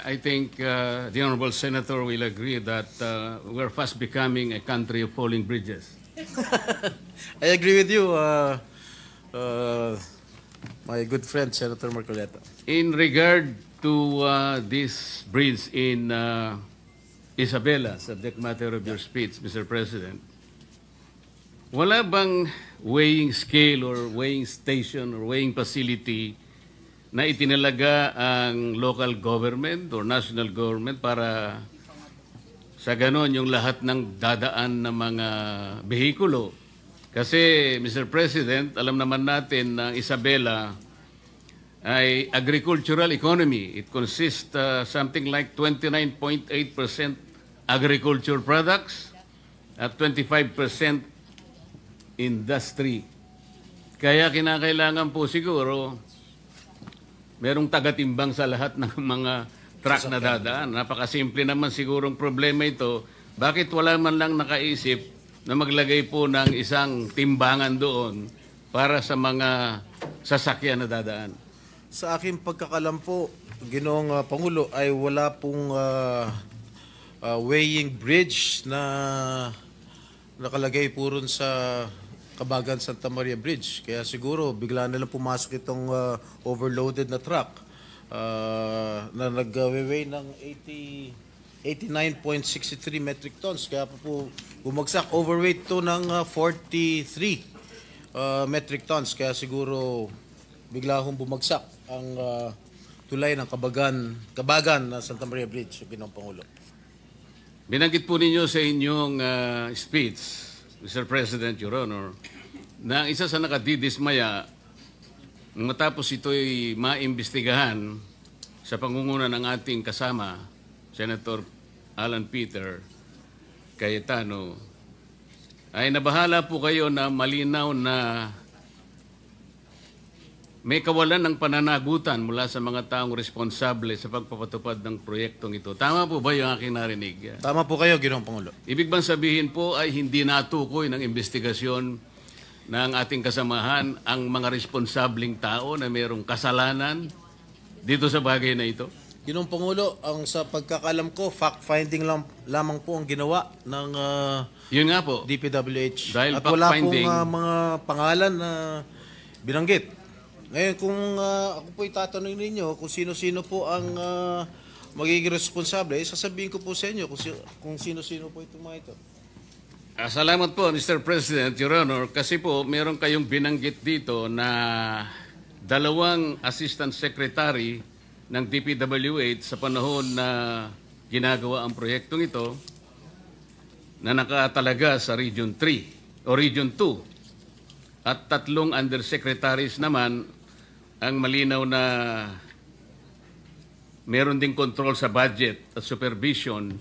I think the Honorable Senator will agree that we're fast becoming a country of falling bridges. I agree with you, my good friend, Senator Marcoleta. In regard to this bridge in Isabela, subject matter of your speech, Mr. President, wala bang weighing scale or weighing station or weighing facility na itinalaga ang local government or national government para sa ganon yung lahat ng dadaan ng mga behikulo? Kasi, Mr. President, alam naman natin na Isabela ay agricultural economy. It consists something like 29.8% agriculture products at 25% industry. Kaya kinakailangan po siguro merong tagatimbang sa lahat ng mga truck na dadaan. Napakasimple naman sigurong problema ito. Bakit wala man lang nakaisip na maglagay po ng isang timbangan doon para sa mga sasakyan na dadaan? Sa aking pagkakalam po, Ginoong Pangulo, ay wala pong weighing bridge na nakalagay po rin sa Kabagan Santa Maria Bridge. Kaya siguro bigla na lang pumasok itong overloaded na truck na nag-weigh ng 89.63 metric tons. Kaya po bumagsak. Overweight to ng 43 metric tons. Kaya siguro bigla hong bumagsak ang tulay ng Kabagan na Santa Maria Bridge, Ginoong Pangulo. Binanggit po ninyo sa inyong speech, Mr. President, Your Honor, na isa sa nakadidismaya matapos ito'y maimbestigahan sa pangunguna ng ating kasama, Senator Alan Peter Cayetano, ay nabahala po kayo na malinaw na may kawalan ng pananagutan mula sa mga taong responsable sa pagpapatupad ng proyektong ito. Tama po ba yung aking narinig? Tama po kayo, Ginoong Pangulo. Ibig bang sabihin po ay hindi natukoy ng investigasyon ng ating kasamahan ang mga responsableng tao na mayroong kasalanan dito sa bagay na ito? Ginoong Pangulo, ang sa pagkakalam ko, fact-finding lamang po ang ginawa ng Yun nga po. DPWH. Dahil at wala pong fact-finding, mga pangalan na binanggit. Ngayon, kung ako po itatanong ninyo kung sino-sino po ang magiging responsable, sasabihin ko po sa inyo kung sino-sino po itong mga ito. Salamat po, Mr. President, Your Honor, kasi po meron kayong binanggit dito na dalawang Assistant Secretary ng DPWH sa panahon na ginagawa ang proyektong ito na nakatalaga sa Region 3 o Region 2 at 3 undersecretaries naman ang malinaw na meron ding control sa budget at supervision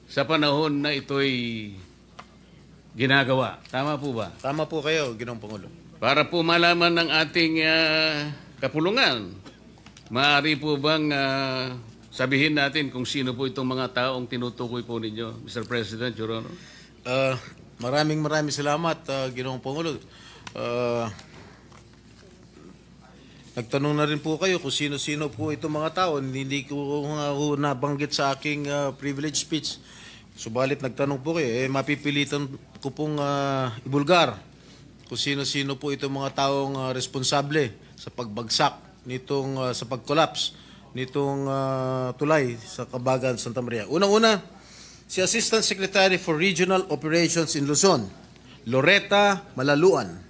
sa panahon na ito'y ginagawa. Tama po ba? Tama po kayo, Ginoong Pangulo. Para po malaman ng ating kapulungan, maaari po bang sabihin natin kung sino po itong mga taong tinutukoy po ninyo, Mr. President, Your Honor? Maraming salamat, Ginoong Pangulo. Nagtanong na rin po kayo kung sino-sino po itong mga tao. Hindi ko nabanggit sa aking privilege speech. Subalit nagtanong po kayo, mapipilitan ko pong ibulgar kung sino-sino po itong mga taong responsable sa pagbagsak nitong, sa pag-collapse nitong tulay sa Kabagan, Santa Maria. Unang-una, si Assistant Secretary for Regional Operations in Luzon, Loretta Malaluan.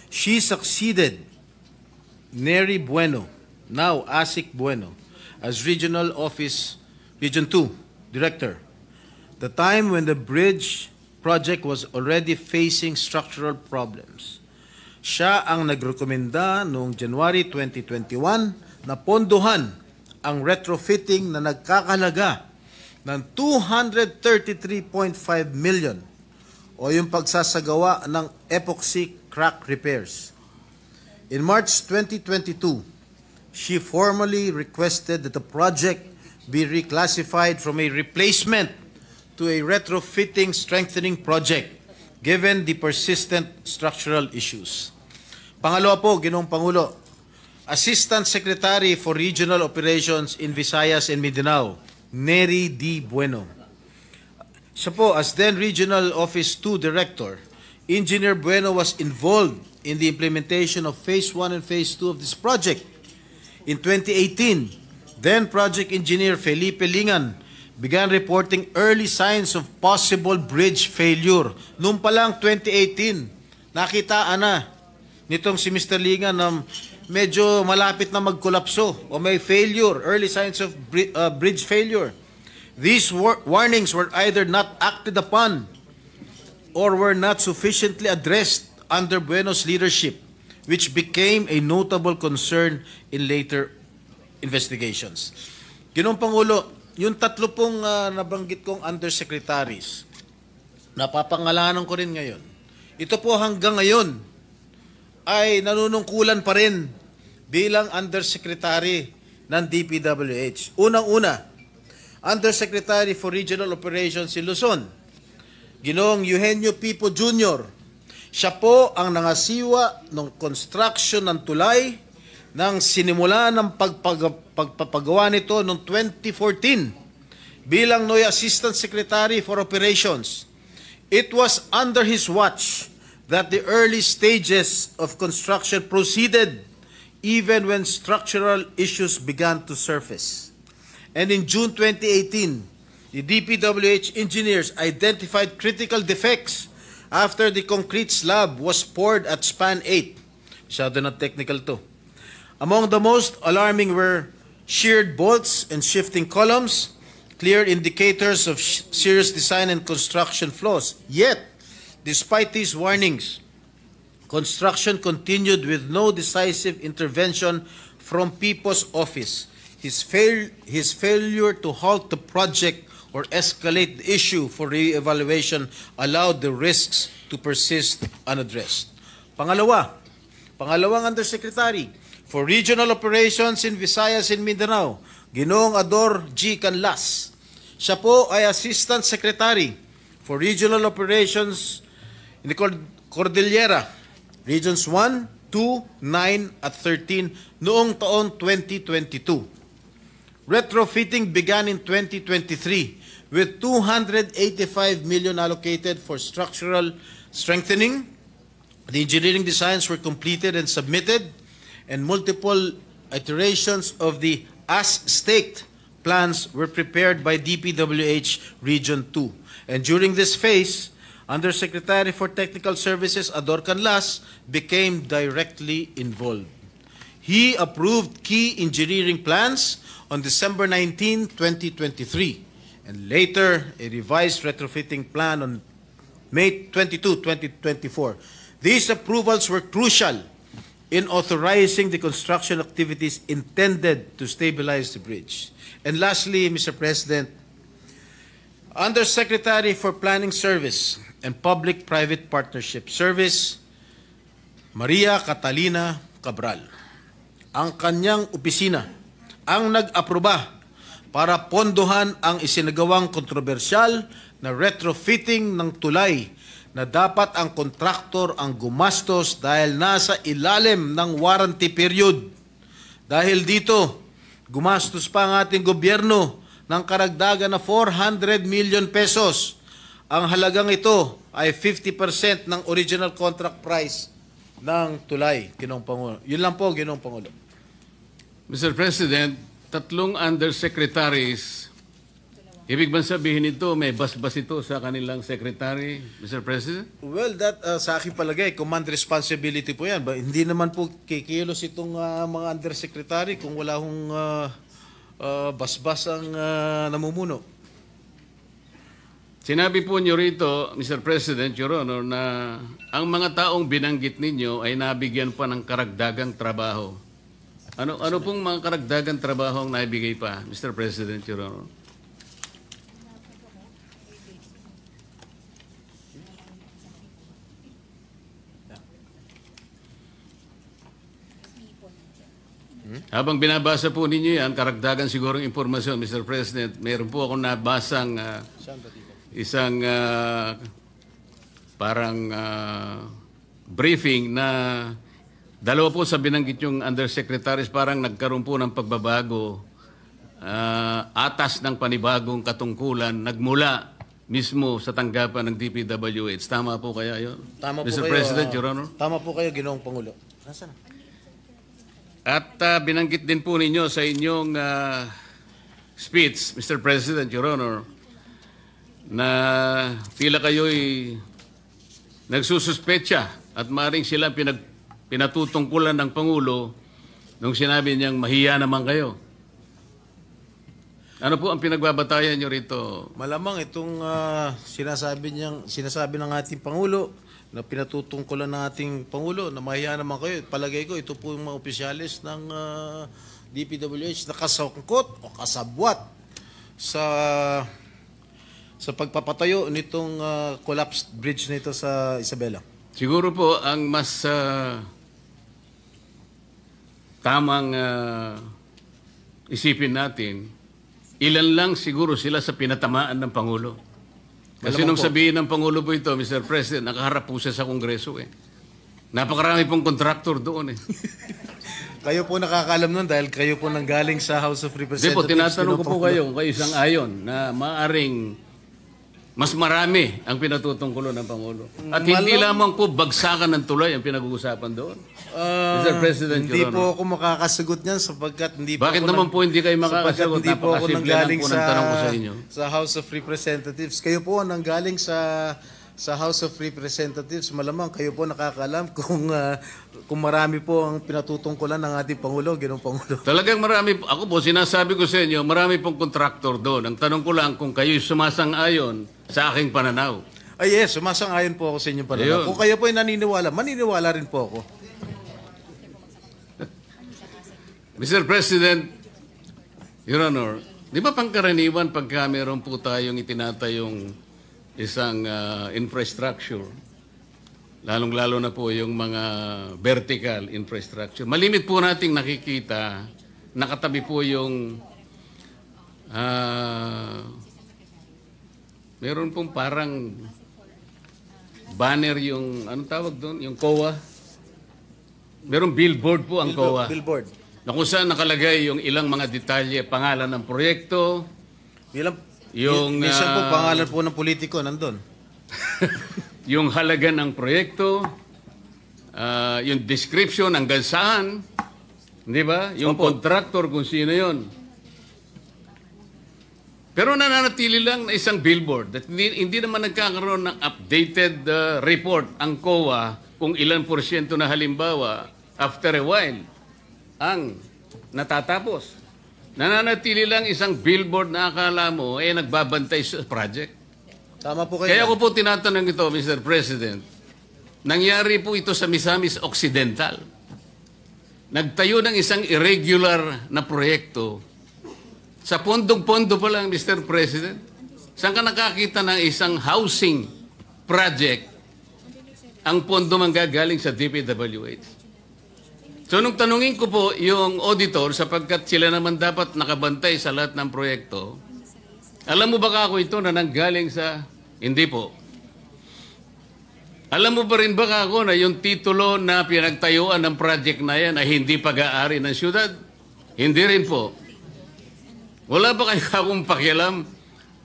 She succeeded Neri Bueno, now Asik Bueno, as Regional Office Region 2 Director. The time when the bridge project was already facing structural problems. Siya ang nagrekomenda noong January 2021 na pondohan ang retrofitting na nagkakalaga ng 233.5 million o yung pagsasagawa ng epoxy crack repairs. In March 2022, she formally requested that the project be reclassified from a replacement to a retrofitting strengthening project given the persistent structural issues. Pangalawa po, Ginoong Pangulo, Assistant Secretary for Regional Operations in Visayas and Mindanao, Neri D. Bueno. Siya po, as then Regional Office 2 Director, Engineer Bueno was involved in the implementation of Phase 1 and Phase 2 of this project. In 2018, then Project Engineer Felipe Lingan began reporting early signs of possible bridge failure. Noong pa lang 2018, nakitaan na nitong si Mr. Lingan na medyo malapit na magkolapso o may failure, early signs of bridge failure. These warnings were either not acted upon or were not sufficiently addressed under Bueno's leadership, which became a notable concern in later investigations. Ginoong Pangulo, yung tatlo pong nabanggit kong undersecretaries, napapangalanan ko rin ngayon. Ito po hanggang ngayon ay nanunungkulan pa rin bilang undersecretary ng DPWH. Unang-una, Undersecretary for Regional Operations in Luzon, Ginoong Eugenio Pipo Jr. Siya po ang nangasiwa ng construction ng tulay nang sinimula ng pagpapagawa nito noong 2014 bilang NOI Assistant Secretary for Operations. It was under his watch that the early stages of construction proceeded even when structural issues began to surface. And in June 2018, the DPWH engineers identified critical defects after the concrete slab was poured at Span 8. Masyado na technical to. Among the most alarming were sheared bolts and shifting columns, clear indicators of serious design and construction flaws. Yet, despite these warnings, construction continued with no decisive intervention from Pipo's office. His failure to halt the project or escalate the issue for re-evaluation allowed the risks to persist unaddressed. Pangalawang Undersecretary for Regional Operations in Visayas and Mindanao, Ginoong Ador G. Canlas. Siya po ay Assistant Secretary for Regional Operations in the Cordillera, Regions 1, 2, 9 at 13 noong taon 2022. Retrofitting began in 2023 with 285 million allocated for structural strengthening. The engineering designs were completed and submitted, and multiple iterations of the as-staked plans were prepared by DPWH Region 2. And during this phase, Undersecretary for Technical Services Ador Canlas became directly involved. He approved key engineering plans on December 19, 2023, and later a revised retrofitting plan on May 22, 2024. These approvals were crucial in authorizing the construction activities intended to stabilize the bridge. And lastly, Mr. President, Undersecretary for Planning Service and Public-Private Partnership Service, Maria Catalina Cabral. Ang kanyang opisina ang nag-aproba para pondohan ang isinagawang kontrobersyal na retrofitting ng tulay na dapat ang kontraktor ang gumastos dahil nasa ilalim ng warranty period. Dahil dito, gumastos pa ang ating gobyerno ng karagdagan na 400 million pesos. Ang halagang ito ay 50% ng original contract price ng tulay, Ginoong Pangulo. Yun lang po, Ginoong Pangulo. Mr. President, tatlong undersecretaries, ibig bang sabihin ito, may basbas ito sa kanilang secretary, Mr. President? Well, that sa akin palagay, command responsibility po yan. Hindi naman po kikilos itong mga undersecretary kung wala hong basbas ang namumuno. Sinabi po niyo rito, Mr. President, Your Honor, na ang mga taong binanggit ninyo ay nabigyan pa ng karagdagang trabaho. Ano pong mga karagdagang trabaho ang naibigay pa, Mr. President, Your Honor? Habang binabasa po ninyo yan, karagdagan sigurong impormasyon, Mr. President, mayroon po akong nabasang isang parang briefing na Dalawa po sa binanggit yung undersecretaries, parang nagkaroon po ng pagbabago, atas ng panibagong katungkulan, nagmula mismo sa tanggapan ng DPWH. Tama po kaya yun? Tama po Mr. kayo, President, Your Honor? Tama po kayo, Ginoong Pangulo. Nasaan? At binanggit din po ninyo sa inyong speech, Mr. President, Your Honor, na tila kayo'y nagsususpecha at maaaring sila pinatutungkulan ng Pangulo nung sinabi niyang mahiya naman kayo. Ano po ang pinagbabatayan niyo rito? Malamang itong sinasabi ng ating Pangulo na pinatutungkulan ng ating Pangulo na mahiya naman kayo. Palagay ko, ito po yung mga opisyalis ng DPWH na kasangkot o kasabwat sa pagpapatayo nitong collapsed bridge nito sa Isabela. Siguro po ang mas tamang isipin natin, ilan lang siguro sila sa pinatamaan ng Pangulo. Kasi nung sabihin ng Pangulo po ito, Mr. President, nakaharap po siya sa Kongreso eh. Napakarami pong contractor doon eh. Kayo po nakakaalam nun dahil kayo po nanggaling sa House of Hindi Representatives. po, tinatanong ko po kayo kung kayo isang ayon na maaring mas marami ang pinatutungkulo ng Pangulo. At hindi lamang po bagsakan ng tulay ang pinag-uusapan doon. Mr. President, Hindi Your po Honor. ako makakasagot niyan sapagkat hindi po Bakit ako naman po hindi kayo makakasagot? hindi po ako Napakasimple lang nanggaling po ng tanong ko sa inyo. sa House of Representatives. Kayo po ang nanggaling sa House of Representatives. Malamang kayo po nakakaalam kung marami po ang pinatutungkulan ng ating Pangulo, Ginoong Pangulo. Talagang marami, ako po sinasabi ko sa inyo, marami pong kontraktor doon. Ang tanong ko lang kung kayo'y sumasang-ayon sa aking pananaw. Ay yes, sumasang-ayon po ako sa inyong pananaw. Ayun. Kung kayo po ay naniniwala, maniniwala rin po ako. Mr. President, Your Honor, di ba pangkaraniwan pagka meron po tayong itinatayong isang infrastructure, lalong-lalo na po yung mga vertical infrastructure, malimit po nating nakikita, nakatabi po yung meron pong parang banner yung, anong tawag doon? Yung COA. Merong billboard po ang COA. Billboard. Na kung saan nakalagay yung ilang mga detalye, pangalan ng proyekto, Minsan po pangalan po ng politiko nandun. yung halaga ng proyekto, yung description hanggang saan, di ba? Yung contractor kung sino yon. Pero nananatili lang na isang billboard. At hindi naman nagkakaroon ng updated report ang COA kung ilan porsyento na halimbawa after a while ang natatapos. Nananatili lang isang billboard na akala mo nagbabantay sa project. Tama po kayo. Kaya ko po tinatanong ito, Mr. President. Nangyari po ito sa Misamis Occidental. Nagtayo ng isang irregular na proyekto. Sa pondong-pondo pa lang, Mr. President. Saan ka nakakita ng isang housing project ang pondo manggagaling sa DPWH? So nung tanungin ko po yung auditor, sapagkat sila naman dapat nakabantay sa lahat ng proyekto, alam mo ba ako ito na nanggaling sa... Hindi po. Alam mo ba rin ba ako na yung titulo na pinagtayuan ng project na yan ay hindi pag-aari ng syudad? Hindi rin po. Wala ba kayo akong pakialam?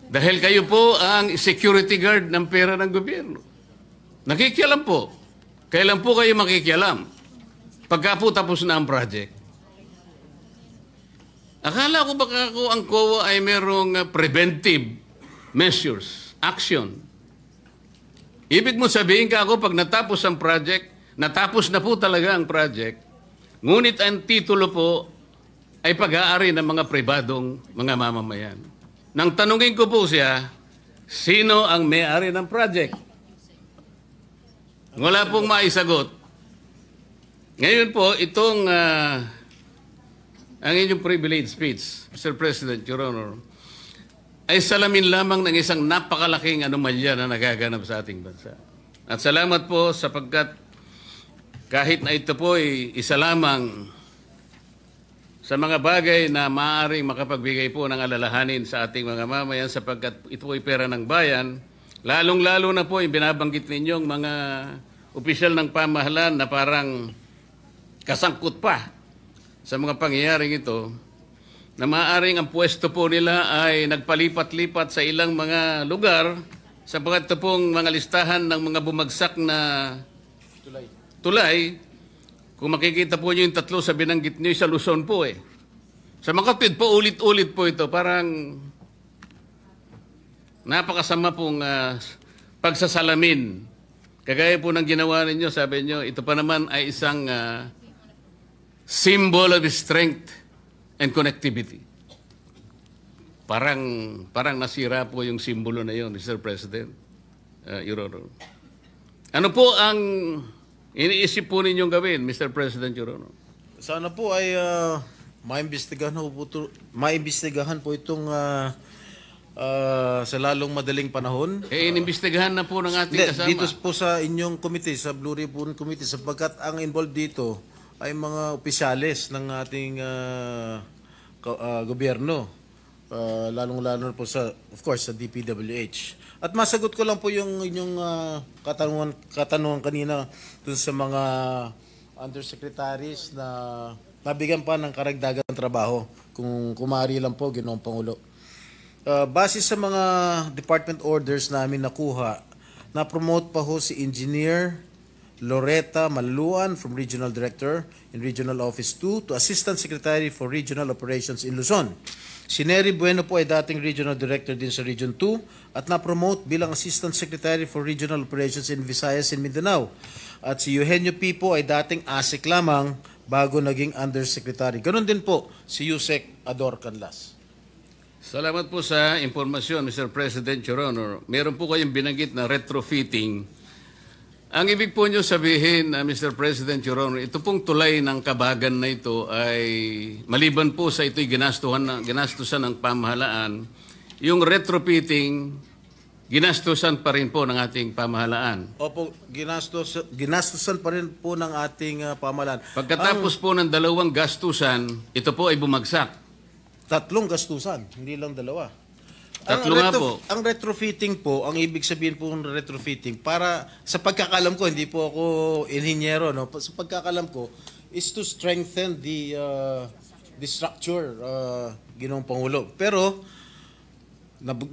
Dahil kayo po ang security guard ng pera ng gobyerno. Nakikialam po. Kailan po kayo makikialam? Pagka po tapos na ang project. Akala ko baka ako ang COA ay merong preventive measures, action. Ibig mo sabihin ka ako pag natapos ang project, natapos na po talaga ang project, ngunit ang titulo po ay pag-aari ng mga pribadong mga mamamayan. Nang tanungin ko po siya, sino ang may-ari ng project? Wala pong maisagot. Ngayon po, itong ang inyong privilege speech, Mr. President, Your Honor, ay salamin lamang ng isang napakalaking anomalya na nagaganap sa ating bansa. At salamat po sapagkat kahit na ito po ay isa lamang sa mga bagay na maaaring makapagbigay po ng alalahanin sa ating mga mamayan sapagkat ito ay pera ng bayan, lalong-lalo na po yung binabanggit ninyong mga opisyal ng pamahalaan na parang kasangkot pa sa mga pangyayaring ito, na maaaring ang pwesto po nila ay nagpalipat-lipat sa ilang mga lugar sa ito pong mga listahan ng mga bumagsak na tulay. Kung makikita po nyo yung tatlo sa binanggit nyo sa Luzon po eh. Sa mga kapit po, ulit-ulit po ito. Parang napakasama pong pagsasalamin. Kagaya po ng ginawa ninyo, sabi nyo, ito pa naman ay isang symbol of strength and connectivity. Parang nasira po yung simbolo na yun, Mr. President, Your Honor. Ano po ang iniisip po ninyong gawin, Mr. President, Your Honor? Sana po ay maimbestigahan po itong sa lalong madaling panahon. Inimbestigahan na po ng ating kasama. Dito po sa inyong committee, sa Blue Ribbon Committee, sapagkat ang involved dito ay mga opisyales ng ating gobyerno. Lalong-lalo po of course, sa DPWH. At masagot ko lang po yung inyong katanungan kanina dun sa mga undersecretaries na nabigyan pa ng karagdagang trabaho. Kung kumari lang po, Ginoong Pangulo. Base sa mga department orders namin nakuha, na-promote pa ho si Engineer Loretta Maluan from Regional Director in Regional Office 2 to Assistant Secretary for Regional Operations in Luzon. Si Nery Bueno po ay dating Regional Director din sa Region 2 at na-promote bilang Assistant Secretary for Regional Operations in Visayas and Mindanao. At si Eugenio P. po ay dating ASEC lamang bago naging Undersecretary. Ganon din po si Yusek Ador Canlas. Salamat po sa impormasyon, Mr. President, Your Honor. Meron po kayong binanggit na retrofitting. Ang ibig po nyo sabihin, Mr. President, Your Honor, ito pong tulay ng Kabagan na ito ay maliban po sa ito'y ginastusan ng pamahalaan, yung retrofitting, ginastusan pa rin po ng ating pamahalaan. Opo, ginastusan pa rin po ng ating pamahalaan. Pagkatapos po ng dalawang gastusan, ito po ay bumagsak. 3 gastusan, hindi lang 2. Tatlo nga po. Ang retrofitting po, ang ibig sabihin po ng retrofitting, para sa pagkakalam ko, hindi po ako inhinyero, no? Sa pagkakalam ko, is to strengthen the structure, Ginoong Pangulo. Pero,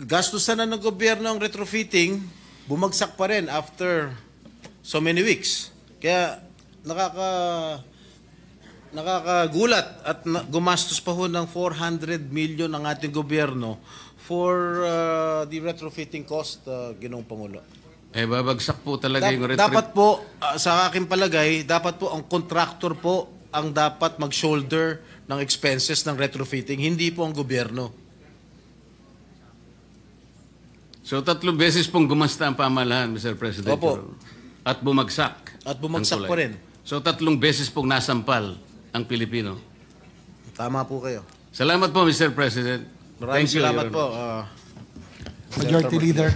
gastusan na ng gobyerno ang retrofitting, bumagsak pa rin after so many weeks. Kaya, nakakagulat at gumastos pa ho ng 400 million ang ating gobyerno for the retrofitting cost, Ginoong Pangulo. Babagsak po talaga yung retrofitting. Dapat po, sa aking palagay, dapat po ang contractor po ang dapat mag-shoulder ng expenses ng retrofitting, hindi po ang gobyerno. So 3 beses pong gumasta ang pamahalaan, Mr. President. Opo. At bumagsak. At bumagsak pa rin. So 3 beses pong nasampal ang Pilipino. Tama po kayo. Salamat po, Mr. President. Maraming salamat po. Majority Leader.